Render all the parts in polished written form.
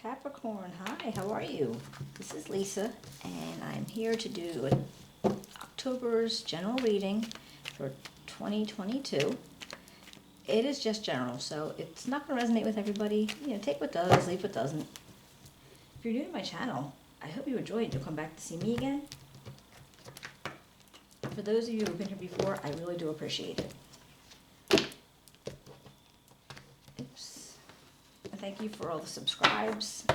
Capricorn, hi, how are you? This is Lisa, and I'm here to do October's general reading for 2022. It is just general, so it's not going to resonate with everybody. Take what does, leave what doesn't. If you're new to my channel, I hope you enjoyed. You'll come back to see me again. For those of you who've been here before, I really do appreciate it. Oops. And thank you for all the subscribes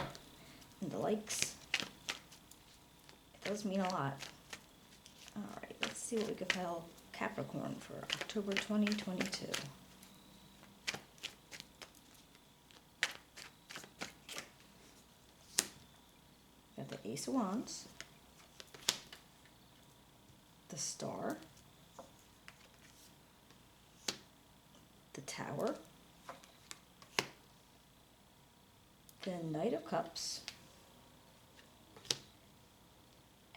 and the likes. It does mean a lot. Alright, let's see what we can tell Capricorn for October 2022. Got the Ace of Wands, the Star, the Tower, the Knight of Cups,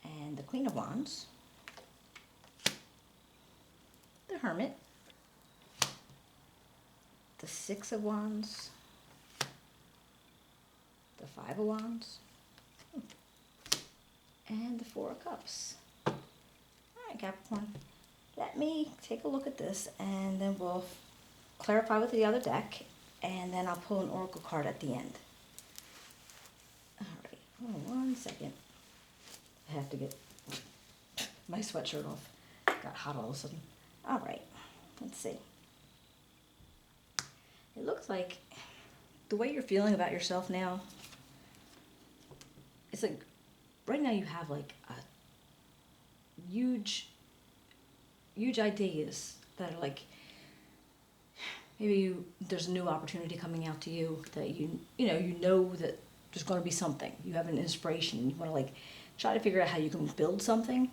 and the Queen of Wands, the Hermit, the Six of Wands, the Five of Wands, and the Four of Cups. Alright, Capricorn, let me take a look at this and then we'll clarify with the other deck, and then I'll pull an oracle card at the end. Alright, hold on 1 second. I have to get my sweatshirt off. Got hot all of a sudden. Alright, let's see. It looks like the way you're feeling about yourself now, it's like right now you have like a huge ideas that are like, maybe there's a new opportunity coming out to you that you know that there's going to be something. You have an inspiration. You want to like try to figure out how you can build something.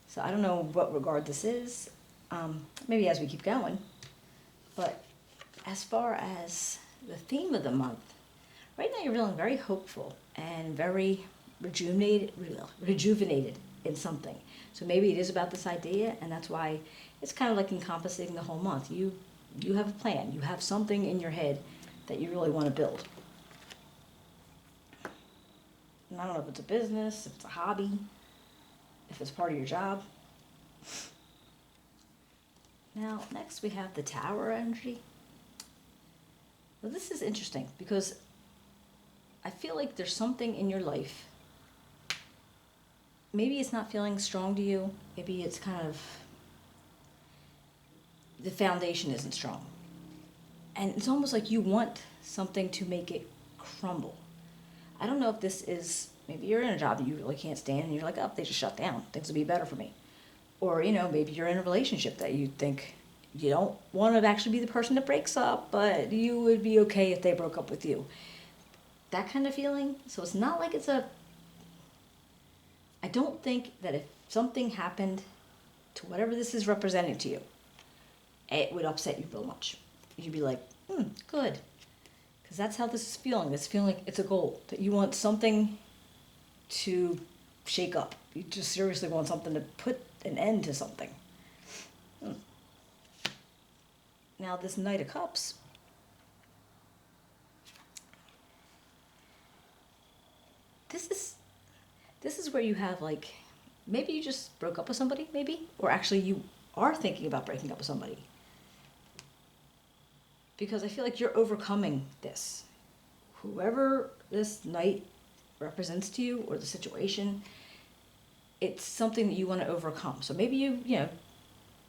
So I don't know what regard this is. Maybe as we keep going. But as far as the theme of the month, right now you're feeling very hopeful and very rejuvenated in something. So maybe it is about this idea, and that's why it's kind of like encompassing the whole month. You have a plan. You have something in your head that you really want to build. And I don't know if it's a business, if it's a hobby, if it's part of your job. Now, next we have the Tower energy. Well, this is interesting because I feel like there's something in your life. Maybe it's not feeling strong to you. Maybe it's kind of, the foundation isn't strong. And it's almost like you want something to make it crumble. I don't know if this is, maybe you're in a job that you really can't stand and you're like, oh, they just shut down. Things will be better for me. Or, maybe you're in a relationship that you think you don't want to actually be the person that breaks up, but you would be okay if they broke up with you. That kind of feeling. So it's not like I don't think that if something happened to whatever this is representing to you, it would upset you real much. You'd be like, good. Because that's how this is feeling. It's feeling like it's a goal, that you want something to shake up. You just seriously want something to put an end to something. Now this Knight of Cups, this is where you have like, maybe you just broke up with somebody, maybe, or actually you are thinking about breaking up with somebody. Because I feel like you're overcoming this. Whoever this Knight represents to you, or the situation, it's something that you want to overcome. So maybe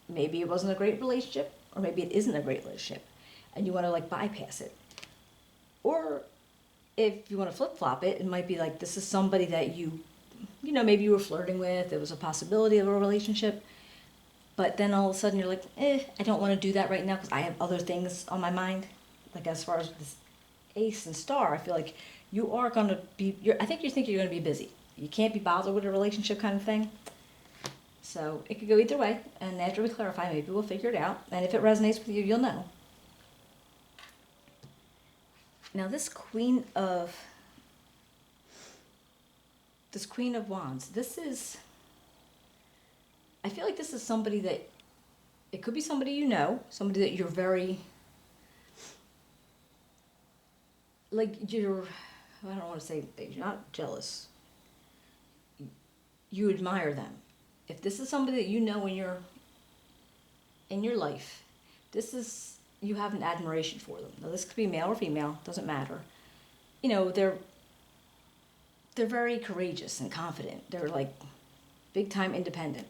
maybe it wasn't a great relationship, or maybe it isn't a great relationship, and you want to like bypass it. Or if you want to flip-flop it, it might be like, this is somebody that maybe you were flirting with, there was a possibility of a relationship, but then all of a sudden you're like, I don't want to do that right now because I have other things on my mind. Like as far as this Ace and Star, I feel like you are going to be, I think you think you're going to be busy. You can't be bothered with a relationship kind of thing. So it could go either way, and after we clarify, maybe we'll figure it out. And if it resonates with you, you'll know. Now this Queen of Wands, I feel like this is somebody that, it could be somebody you know, somebody that you're very, like you're I don't want to say that you're not jealous. You admire them. If this is somebody that you know in your life, this is, you have an admiration for them. Now this could be male or female, doesn't matter. You know, they're very courageous and confident. They're like big time independent.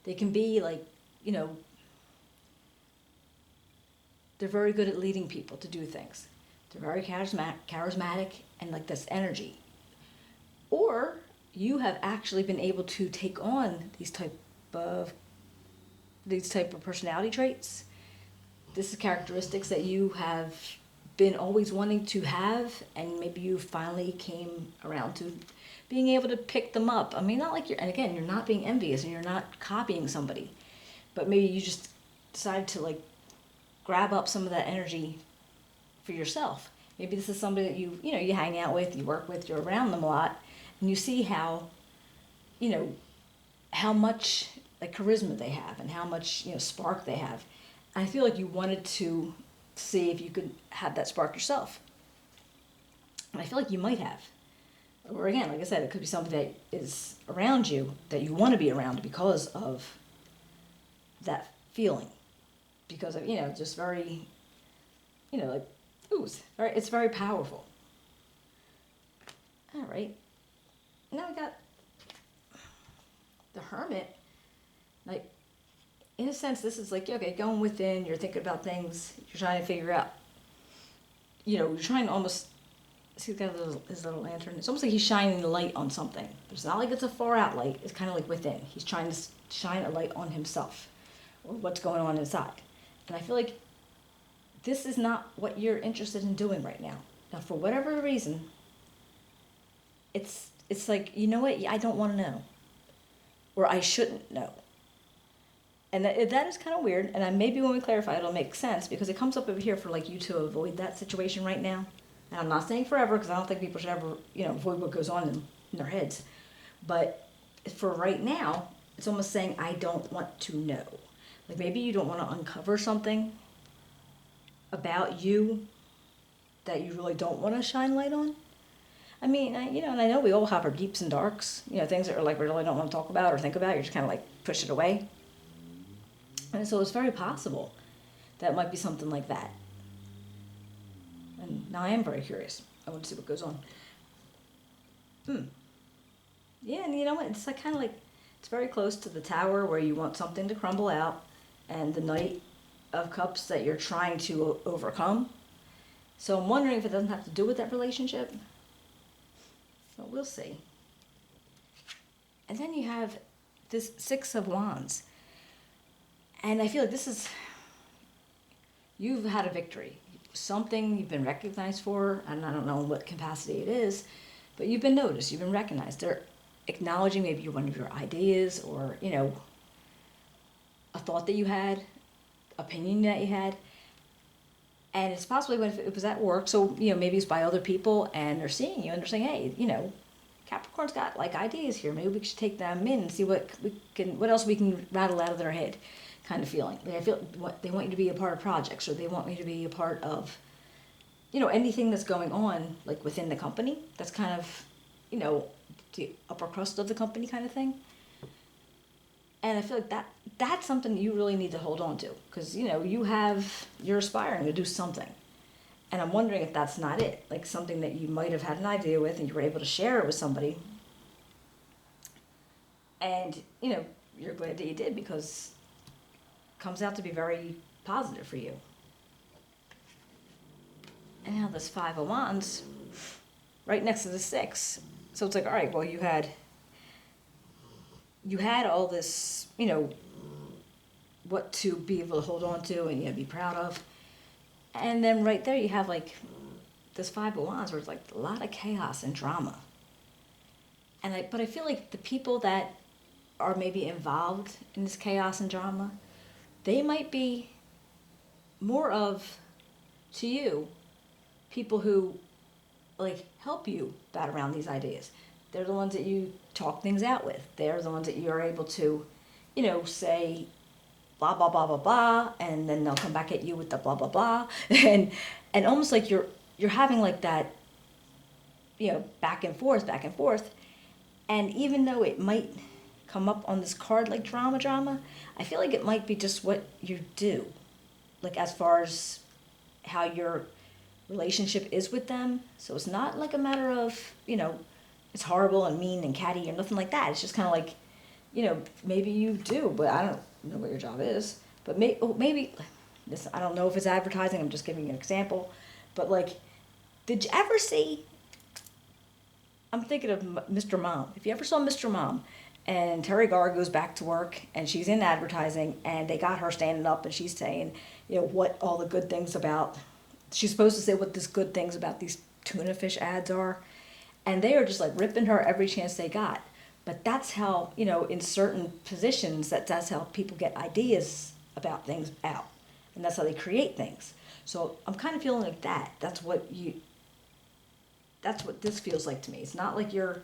They can be like, you know, they're very good at leading people to do things. They're very charismatic and like this energy. Or you have actually been able to take on of these type of personality traits. This is characteristics that you have been always wanting to have, and maybe you finally came around to being able to pick them up. I mean, not like and again, you're not being envious and you're not copying somebody, but maybe you just decided to like grab up some of that energy for yourself. Maybe this is somebody that you hang out with, you work with, you're around them a lot, and you see how, how much like charisma they have and how much, spark they have. And I feel like you wanted to see if you could have that spark yourself. And I feel like you might have. Or again, like I said, it could be something that is around you that you want to be around because of that feeling. Because of, just very, like, ooh, it's very powerful. All right. Now we got the Hermit. Like, in a sense, this is like, okay, going within, you're thinking about things, you're trying to figure out, you're trying to almost, see, he's got his little lantern. It's almost like he's shining a light on something. It's not like it's a far out light. It's kind of like within. He's trying to shine a light on himself or what's going on inside. And I feel like this is not what you're interested in doing right now. Now, for whatever reason, it's like, you know what? I don't want to know. Or I shouldn't know. And that is kind of weird. And maybe when we clarify, it'll make sense because it comes up over here for like you to avoid that situation right now. And I'm not saying forever because I don't think people should ever, avoid what goes on in their heads. But for right now, it's almost saying, I don't want to know. Like maybe you don't want to uncover something about you that you really don't want to shine light on. I mean, and I know we all have our deeps and darks, things that are like we really don't want to talk about or think about. You're just kind of like push it away. And so it's very possible that it might be something like that. And now I am very curious. I want to see what goes on. Yeah, and you know what? It's like kind of like, it's very close to the Tower where you want something to crumble out and the Knight of Cups that you're trying to overcome. So I'm wondering if it doesn't have to do with that relationship. But we'll see. And then you have this Six of Wands. And I feel like this is, you've had a victory. Something you've been recognized for, and I don't know in what capacity it is, but you've been noticed, you've been recognized. They're acknowledging maybe one of your ideas or, a thought that you had, opinion that you had. And it's possibly when it was at work, so, maybe it's by other people and they're seeing you and they're saying, hey, Capricorn's got like ideas here. Maybe we should take them in and see what else we can rattle out of their head. Kind of feeling. Like I feel they want you to be a part of projects, or they want me to be a part of, anything that's going on like within the company. That's kind of, the upper crust of the company kind of thing. And I feel like that's something you really need to hold on to because you're aspiring to do something, and I'm wondering if that's not it. Like something that you might have had an idea with, and you were able to share it with somebody, and you're glad that you did because comes out to be very positive for you. And now this Five of Wands right next to the Six. So it's like, all right, well, you had all this, what to be able to hold on to and be proud of. And then right there you have like this Five of Wands where it's like a lot of chaos and drama. But I feel like the people that are maybe involved in this chaos and drama, they might be more of, to you, people who like help you bat around these ideas. They're the ones that you talk things out with. They're the ones that you are able to, say blah, blah, blah, blah, blah, and then they'll come back at you with the blah, blah, blah. And almost like you're having like that back and forth, back and forth. And even though it might come up on this card like drama, I feel like it might be just what you do. Like as far as how your relationship is with them. So it's not like a matter of, it's horrible and mean and catty or nothing like that. It's just kind of like, maybe you do, but I don't know what your job is. But maybe this, I don't know if it's advertising, I'm just giving you an example. But like, did you ever see, I'm thinking of Mr. Mom. If you ever saw Mr. Mom, and Terry Garr goes back to work, and she's in advertising, and they got her standing up, and she's saying, what all the good things about, she's supposed to say what these good things about these tuna fish ads are, and they are just like ripping her every chance they got. But that's how, in certain positions, that's how people get ideas about things out, and that's how they create things. So I'm kind of feeling like that. That's what this feels like to me. It's not like you're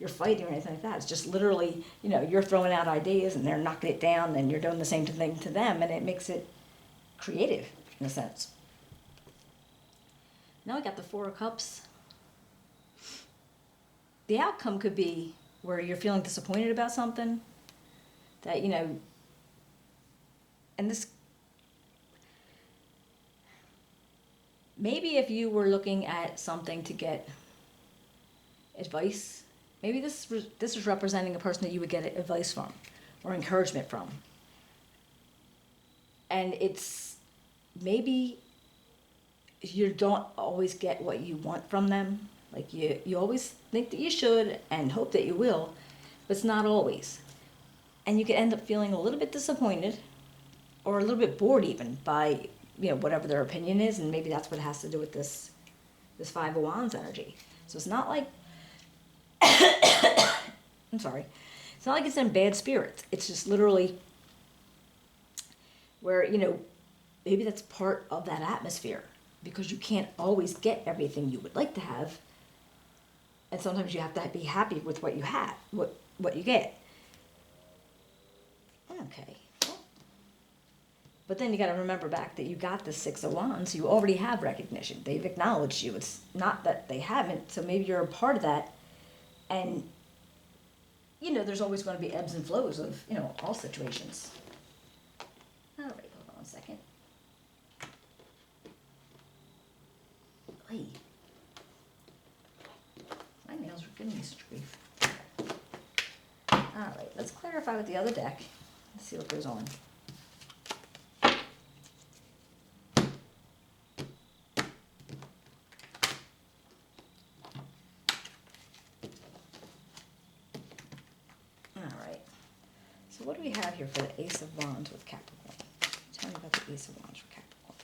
fighting or anything like that. It's just literally, you're throwing out ideas and they're knocking it down and you're doing the same thing to them, and it makes it creative in a sense. Now I got the Four of Cups. The outcome could be where you're feeling disappointed about something that, and this, maybe if you were looking at something to get advice, maybe this is representing a person that you would get advice from or encouragement from. And it's maybe you don't always get what you want from them. Like you always think that you should and hope that you will, but it's not always. And you can end up feeling a little bit disappointed or a little bit bored even by, whatever their opinion is, and maybe that's what it has to do with this Five of Wands energy. So it's not like I'm sorry. It's not like it's in bad spirits. It's just literally where, maybe that's part of that atmosphere because you can't always get everything you would like to have. And sometimes you have to be happy with what you have, what you get. Okay. But then you got to remember back that you got the Six of Wands. You already have recognition. They've acknowledged you. It's not that they haven't. So maybe you're a part of that. And, there's always going to be ebbs and flows of, all situations. All right, hold on one second. Hey. My nails are giving me such grief. All right, let's clarify with the other deck. Let's see what goes on. So what do we have here for the Ace of Wands with Capricorn? Tell me about the Ace of Wands with Capricorn.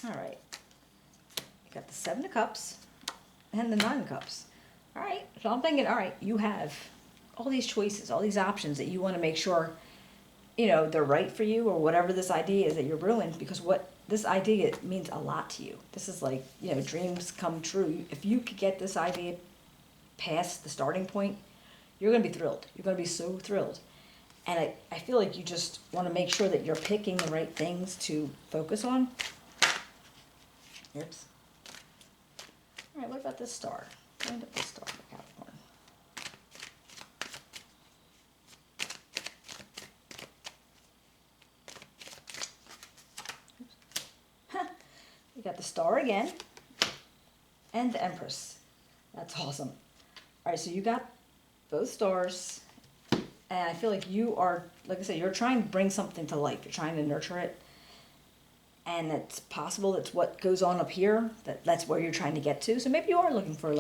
All right. You got the Seven of Cups and the Nine of Cups. All right. So I'm thinking, all right, you have all these choices, all these options that you want to make sure, they're right for you or whatever this idea is that you're brewing, because what this idea means a lot to you. This is like, dreams come true. If you could get this idea past the starting point, you're going to be thrilled. You're going to be so thrilled. And I feel like you just want to make sure that you're picking the right things to focus on. Oops. All right, what about this star? Find up this star for Capricorn. You got the star again and the Empress. That's awesome. All right, so you got both stars, and I feel like you are, like I said, you're trying to bring something to life. You're trying to nurture it, and it's possible that's what goes on up here. That's where you're trying to get to. So maybe you are looking for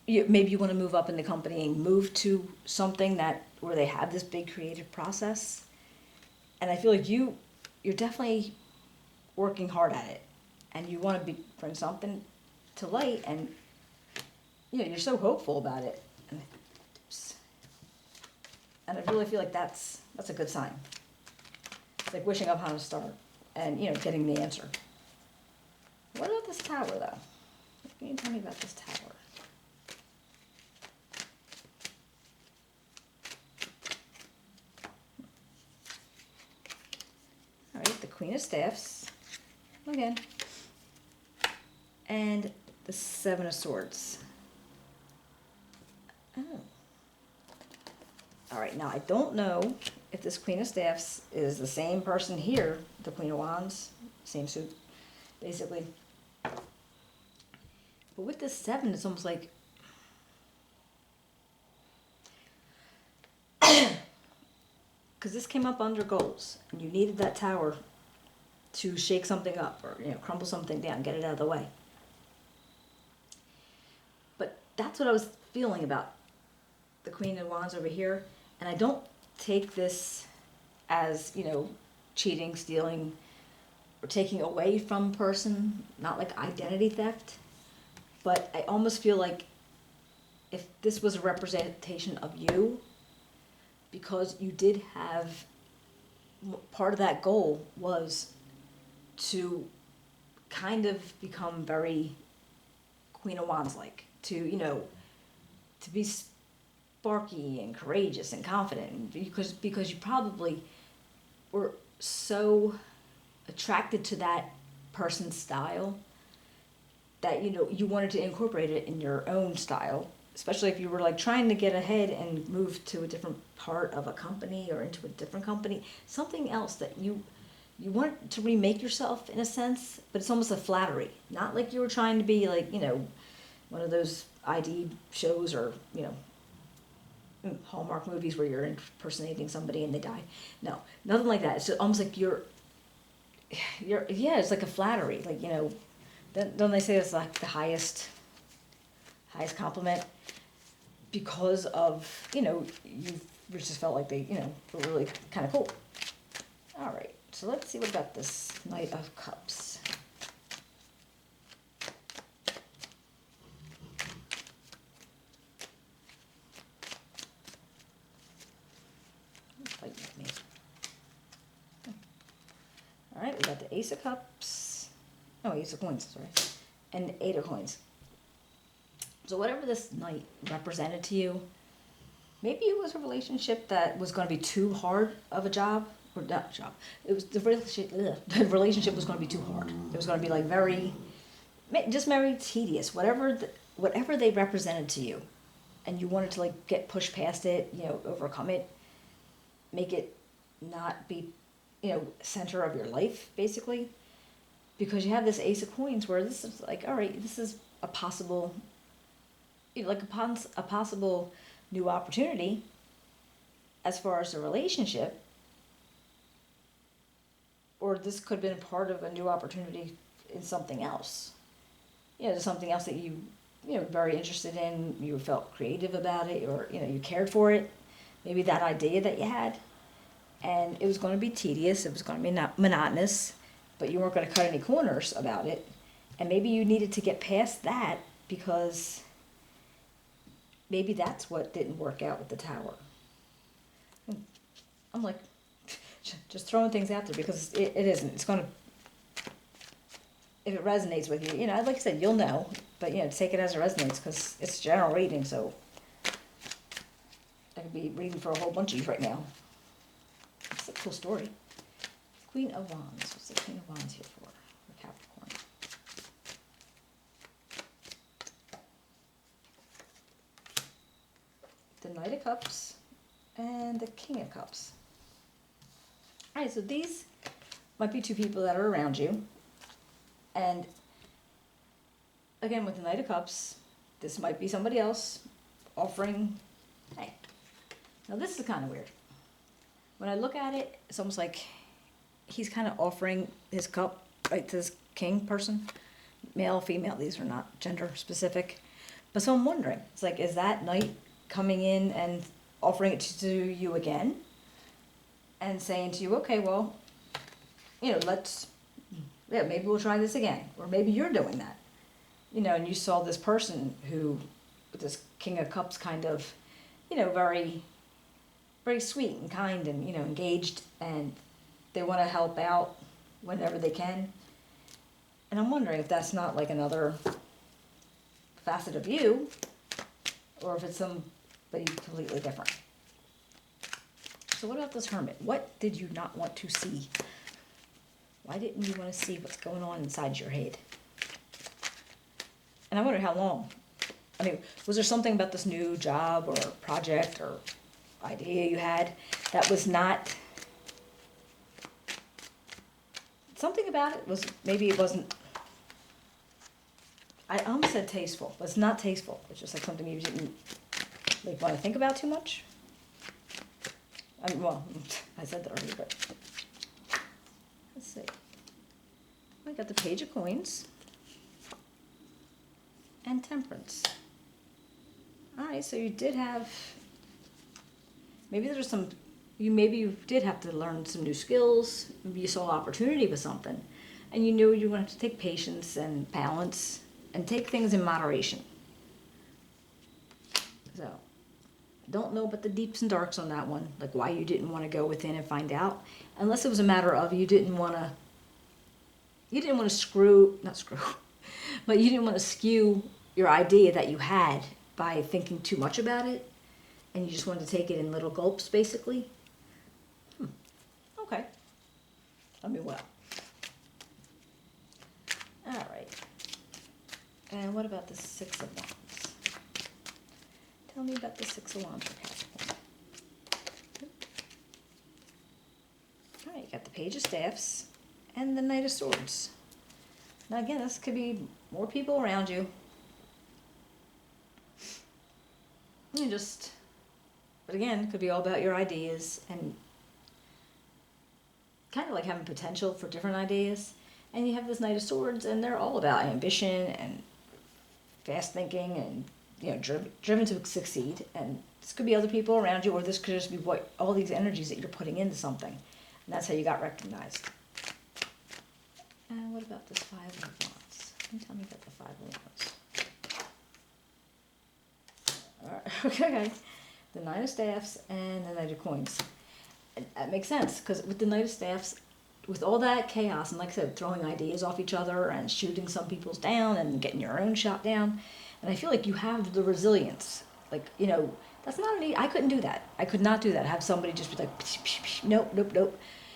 maybe you want to move up in the company and move to something where they have this big creative process. And I feel like you're definitely working hard at it. And you want to bring something to light, and you're so hopeful about it. And I really feel like that's a good sign. It's like wishing upon a star and getting the answer. What about this tower though? What can you tell me about this tower? Queen of Staffs, again, and the Seven of Swords. Oh. All right, now I don't know if this Queen of Staffs is the same person here, the Queen of Wands, same suit, basically. But with this 7, it's almost like, because this came up under goals, and you needed that tower to shake something up or, crumble something down, get it out of the way. But that's what I was feeling about the Queen of Wands over here. And I don't take this as, cheating, stealing, or taking away from a person, not like identity theft. But I almost feel like if this was a representation of you, because you did have, part of that goal was to kind of become very Queen of Wands-like, to be sparky and courageous and confident, because you probably were so attracted to that person's style that, you wanted to incorporate it in your own style, especially if you were like trying to get ahead and move to a different part of a company or into a different company, something else that you want to remake yourself in a sense, but it's almost a flattery. Not like you were trying to be like, one of those ID shows or, Hallmark movies where you're impersonating somebody and they die. No, nothing like that. It's almost like you're, it's like a flattery. Like, don't they say it's like the highest compliment? Because of, you just felt like they, were really kind of cool. All right, so let's see what about this Knight of Cups. Fight with me. All right, we got the Ace of Cups. Oh, Ace of Coins, sorry. And 8 of Coins. So whatever this Knight represented to you, maybe it was a relationship that was going to be too hard of a job, or not job. It was the relationship was going to be too hard. It was going to be like just very tedious. Whatever they represented to you, and you wanted to like get pushed past it, overcome it, make it not be, center of your life basically, because you have this Ace of Coins where this is like, all right, this is a possible. Like a possible new opportunity as far as a relationship, or this could have been part of a new opportunity in something else. Something else that you very interested in, you felt creative about it, or, you cared for it. Maybe that idea that you had, and it was going to be tedious, it was going to be not monotonous, but you weren't going to cut any corners about it. And maybe you needed to get past that because maybe that's what didn't work out with the Tower. I'm like, just throwing things out there because it isn't. It's going to, if it resonates with you, like I said, you'll know. But, take it as it resonates because it's general reading, so I could be reading for a whole bunch of you right now. It's a cool story. Queen of Wands. What's the Queen of Wands here for Capricorn? The Knight of Cups, and the King of Cups. All right, so these might be 2 people that are around you. And again, with the Knight of Cups, this might be somebody else offering, hey. Now this is kind of weird. When I look at it, it's almost like he's kind of offering his cup, right, to this king person. Male, female, these are not gender specific. But so I'm wondering, it's like, is that Knight coming in and offering it to you again and saying to you, okay, well, maybe we'll try this again, or maybe you're doing that, and you saw this person who, with this King of Cups kind of, very, very sweet and kind and, engaged, and they want to help out whenever they can. And I'm wondering if that's not like another facet of you, or if it's somebody completely different. So what about this Hermit? What did you not want to see? Why didn't you want to see what's going on inside your head? And I wonder how long. I mean, was there something about this new job or project or idea you had that was not... Something about it was, maybe it wasn't... I almost said tasteful, but it's not tasteful. It's just like something you didn't like want to think about too much. I mean, well, I said that already, but let's see. I got the Page of Coins and Temperance. All right, so you did have, maybe there's some, maybe you did have to learn some new skills. Maybe you saw opportunity with something, and you knew you wanted to take patience and balance and take things in moderation. So, I don't know about the deeps and darks on that one, like why you didn't want to go within and find out, unless it was a matter of you didn't want to not screw, but you didn't want to skew your idea that you had by thinking too much about it, and you just wanted to take it in little gulps, basically. Okay. I mean, well. All right. And what about the Six of Wands? Tell me about the Six of Wands for Capricorn. All right, you got the Page of Staffs and the Knight of Swords. Now again, this could be more people around you. But again, it could be all about your ideas and kind of like having potential for different ideas. And you have this Knight of Swords, and they're all about ambition and fast thinking and, driven to succeed. And this could be other people around you, or this could just be all these energies that you're putting into something. And that's how you got recognized. And what about this Five of Wands? Can you tell me about the Five of Wands? All right, okay. The Nine of Staffs and the Knight of Coins. And that makes sense, because with the Knight of Staffs, with all that chaos, and like I said, throwing ideas off each other and shooting some people's down and getting your own shot down, and I feel like you have the resilience. Like, that's not I couldn't do that. I could not do that. Have somebody just be like, psh, psh, psh, nope. That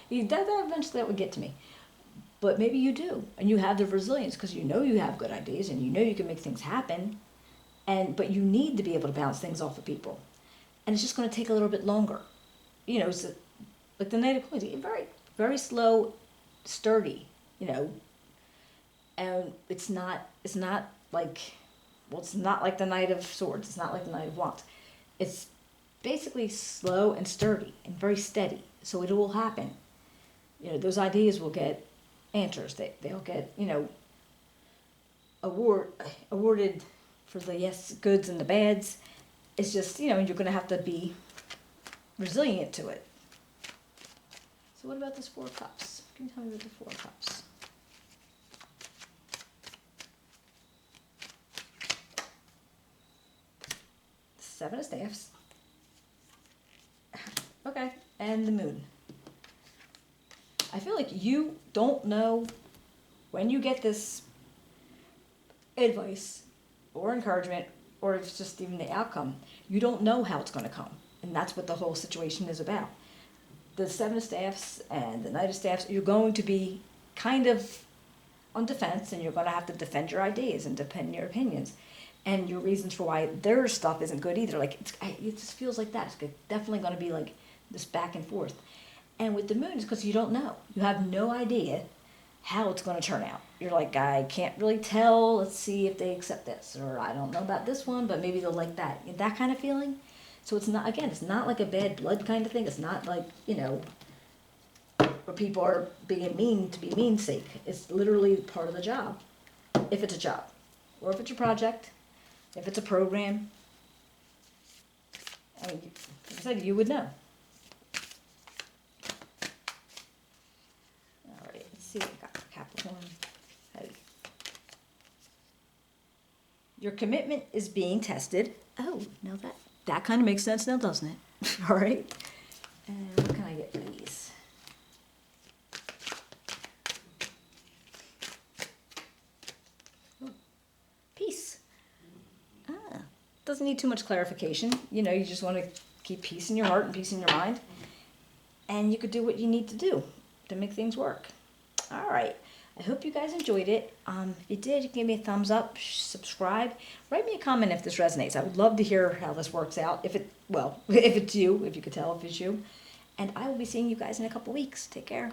eventually that would get to me. But maybe you do, and you have the resilience because you know you have good ideas and you know you can make things happen, but you need to be able to bounce things off of people, and it's just going to take a little bit longer. So, like the Knight of Coins, very, very slow, sturdy, and it's not like, well, it's not like the Knight of Swords, it's not like the Knight of Wands. It's basically slow and sturdy and very steady, so it will happen. Those ideas will get answers. They'll get, awarded for the goods and the bads. It's just, you're going to have to be resilient to it. So what about this Four of Cups? Can you tell me about the Four of Cups? Seven of Staffs. Okay, and the Moon. I feel like you don't know when you get this advice or encouragement, or if it's just even the outcome, you don't know how it's going to come. And that's what the whole situation is about. The Seven of Staffs and the Knight of Staffs, you're going to be kind of on defense, and you're going to have to defend your ideas and defend your opinions and your reasons for why their stuff isn't good either. Like, it just feels like that. It's definitely going to be like this back and forth. And with the Moon, it's because you don't know. You have no idea how it's going to turn out. You're like, I can't really tell. Let's see if they accept this. Or I don't know about this one, but maybe they'll like that. That kind of feeling. So it's not, again, it's not like a bad blood kind of thing. It's not like, where people are being mean to be mean's sake. It's literally part of the job. If it's a job. Or if it's a project. If it's a program. I mean, like I said, you would know. Alright, let's see what we got for Capricorn. Hey. Your commitment is being tested. Oh, now that kind of makes sense now, doesn't it? Alright. And what can I get for these? Oh, peace. Doesn't need too much clarification. You just want to keep peace in your heart and peace in your mind. And you could do what you need to do to make things work. All right. I hope you guys enjoyed it. If you did, give me a thumbs up, subscribe, write me a comment if this resonates. I would love to hear how this works out. If if it's you, if you could tell if it's you. And I will be seeing you guys in a couple weeks. Take care.